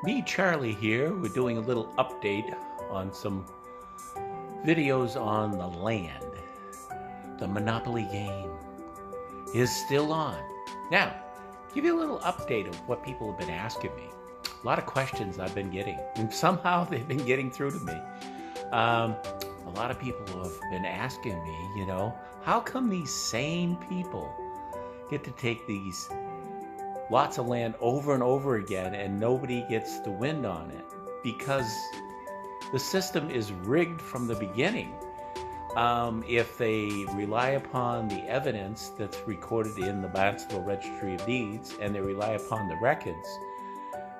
Me, Charlie here. We're doing a little update on some videos on the land. The Monopoly game is still on. Now, give you a little update of what people have been asking me. A lot of questions I've been getting, and somehow they've been getting through to me. A lot of people have been asking me, how come these same people get to take these lots of land over and over again and nobody gets the wind on it? Because the system is rigged from the beginning. If they rely upon the evidence that's recorded in the Barnstable Registry of Deeds and they rely upon the records,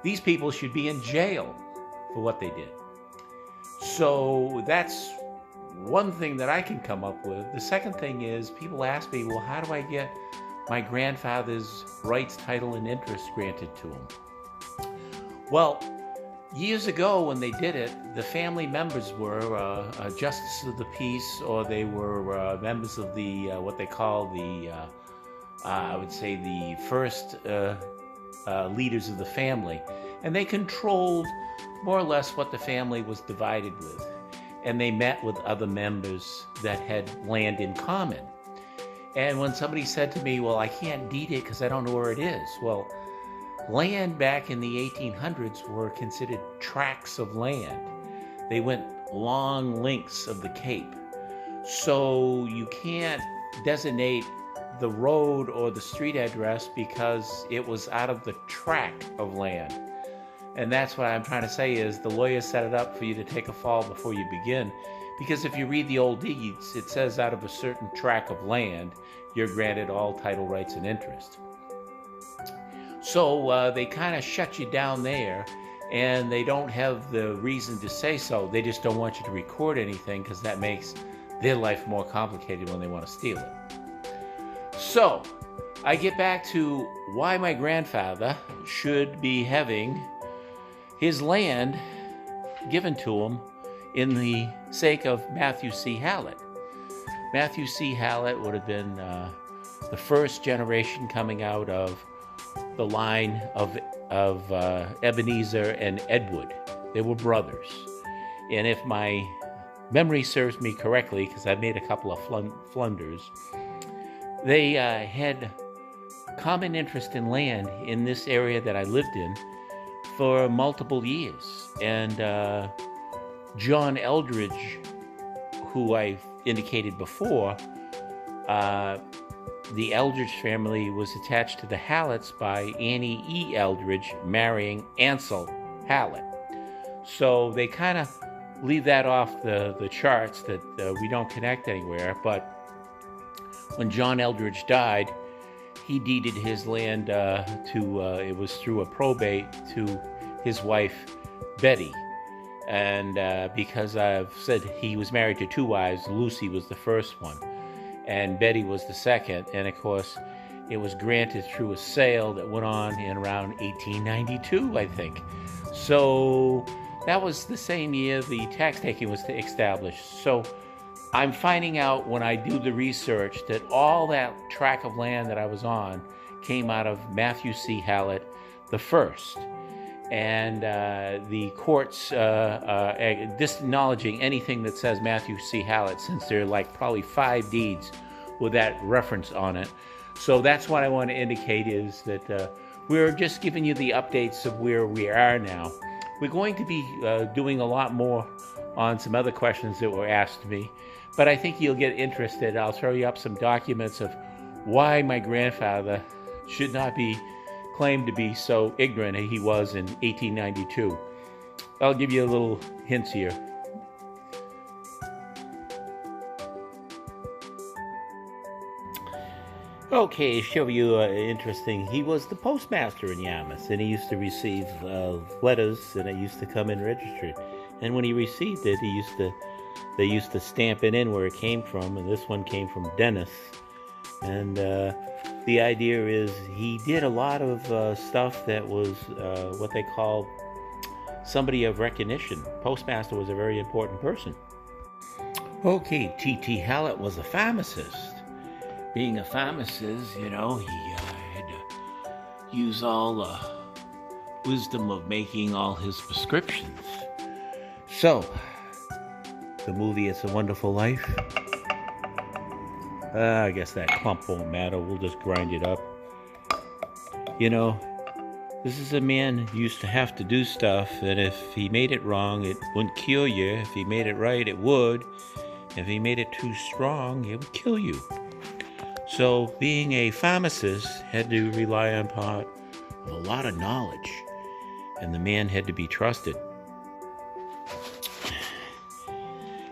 these people should be in jail for what they did. So that's one thing that I can come up with. The second thing is, people ask me, well, how do I get my grandfather's rights, title, and interest granted to him? Well, years ago when they did it, the family members were justices of the peace, or they were members of the, what they call the, I would say the first leaders of the family. And they controlled more or less what the family was divided with. And they met with other members that had land in common. And when somebody said to me, well, I can't deed it because I don't know where it is. Well, land back in the 1800s were considered tracts of land. They went long lengths of the Cape. So you can't designate the road or the street address because it was out of the tract of land. And that's what I'm trying to say is the lawyers set it up for you to take a fall before you begin. Because if you read the old deeds, it says out of a certain tract of land, you're granted all title rights and interest. So they kind of shut you down there, and they don't have the reason to say so. They just don't want you to record anything because that makes their life more complicated when they want to steal it. So I get back to why my grandfather should be having his land given to him in the sake of Matthew C. Hallett. Matthew C. Hallett would have been the first generation coming out of the line of Ebenezer and Edward. They were brothers. And if my memory serves me correctly, because I've made a couple of flunders, they had common interest in land in this area that I lived in for multiple years. And John Eldridge, who I indicated before, the Eldridge family was attached to the Halletts by Annie E. Eldridge marrying Ansel Hallett. So they kind of leave that off the charts, that we don't connect anywhere. But when John Eldridge died, he deeded his land it was through a probate, to his wife, Betty. And because I've said he was married to two wives, Lucy was the first one, and Betty was the second. And of course, it was granted through a sale that went on in around 1892, I think. So that was the same year the tax taking was established. So I'm finding out when I do the research that all that tract of land that I was on came out of Matthew C. Hallett the first. And the courts disacknowledging anything that says Matthew C. Hallett, since there are like probably 5 deeds with that reference on it. So that's what I want to indicate, is that we're just giving you the updates of where we are now. We're going to be doing a lot more on some other questions that were asked me, but I think you'll get interested. I'll throw you up some documents of why my grandfather should not be claimed to be so ignorant he was in 1892. I'll give you a little hints here. Okay, show you interesting. He was the postmaster in Yarmouth, and he used to receive letters, and it used to come in registry. And when he received it, they used to stamp it in where it came from, and this one came from Dennis. And the idea is he did a lot of stuff that was what they call somebody of recognition. Postmaster was a very important person. Okay, T.T. Hallett was a pharmacist. Being a pharmacist, he had to use all wisdom of making all his prescriptions. So, the movie It's a Wonderful Life. I guess that clump won't matter. We'll just grind it up. You know, this is a man who used to have to do stuff, and if he made it wrong, it wouldn't kill you. If he made it right, it would. If he made it too strong, it would kill you. So being a pharmacist had to rely upon a lot of knowledge, and the man had to be trusted.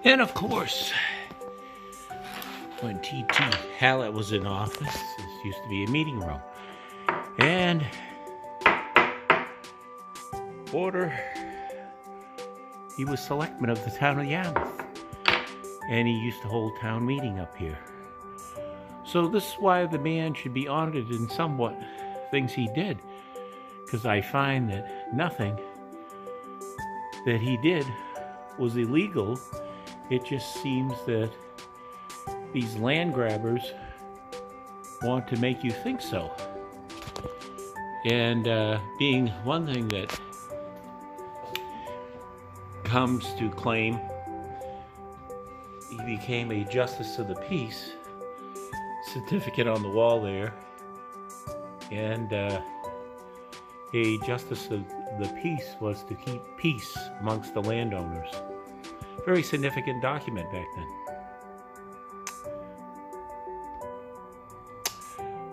And of course, when T.T. Hallett was in office, this used to be a meeting room. And he was selectman of the town of Yarmouth. And he used to hold town meeting up here. So this is why the man should be honored in somewhat things he did. Because I find that nothing that he did was illegal. It just seems that these land grabbers want to make you think so. And being one thing that comes to claim, he became a justice of the peace, certificate on the wall there, and a justice of the peace was to keep peace amongst the landowners. Very significant document back then.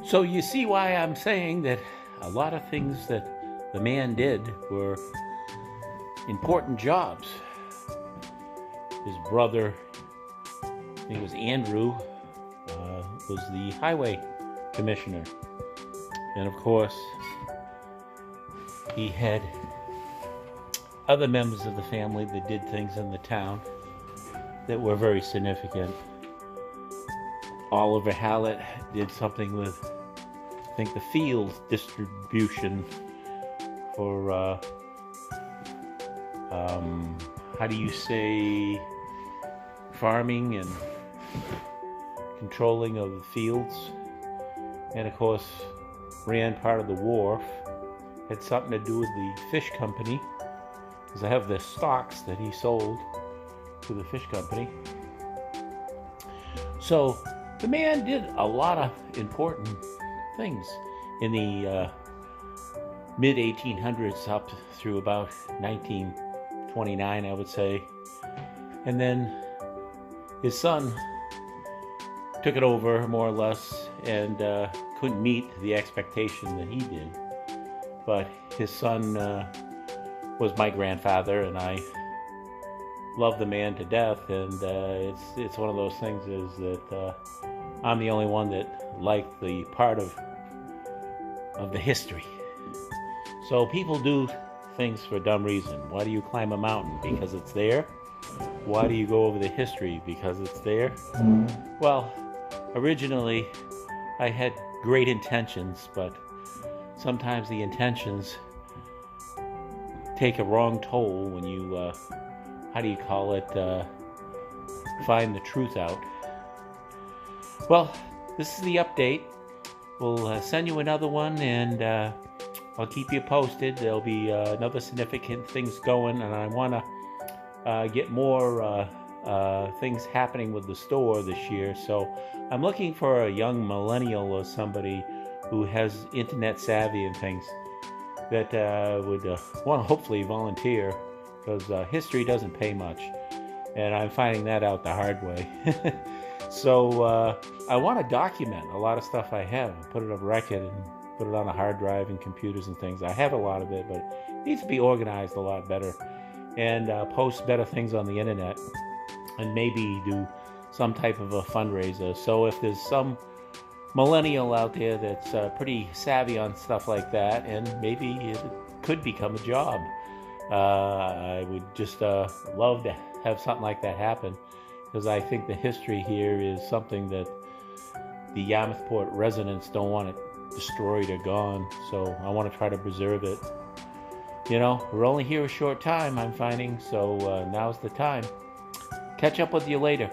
So you see why I'm saying that a lot of things that the man did were important jobs. His brother, I think it was Andrew, was the highway commissioner. And of course, he had other members of the family that did things in the town that were very significant. Oliver Hallett did something with, I think, the field distribution for, how do you say, farming and controlling of the fields. And of course, ran part of the wharf. Had something to do with the fish company, because I have the stocks that he sold to the fish company. So the man did a lot of important things in the mid-1800s up through about 1929, I would say. And then his son took it over, more or less, and couldn't meet the expectation that he did. But his son was my grandfather, and I love the man to death. And it's one of those things is that I'm the only one that liked the part of the history. So people do things for a dumb reason. Why do you climb a mountain? Because it's there. Why do you go over the history? Because it's there. Well, originally I had great intentions, but sometimes the intentions take a wrong toll when you, how do you call it, find the truth out. Well, this is the update. We'll send you another one, and I'll keep you posted. There'll be another significant things going, and I want to get more things happening with the store this year. So I'm looking for a young millennial or somebody who has internet savvy and things that would want to hopefully volunteer, because history doesn't pay much, and I'm finding that out the hard way. So I want to document a lot of stuff I have, put it on record and put it on a hard drive and computers and things. I have a lot of it, but it needs to be organized a lot better, and post better things on the internet, and maybe do some type of a fundraiser. So if there's some millennial out there that's pretty savvy on stuff like that, and maybe it could become a job, I would just love to have something like that happen, because I think the history here is something that the Yarmouthport residents don't want it destroyed or gone. So I want to try to preserve it. You know, we're only here a short time, I'm finding, so now's the time. Catch up with you later.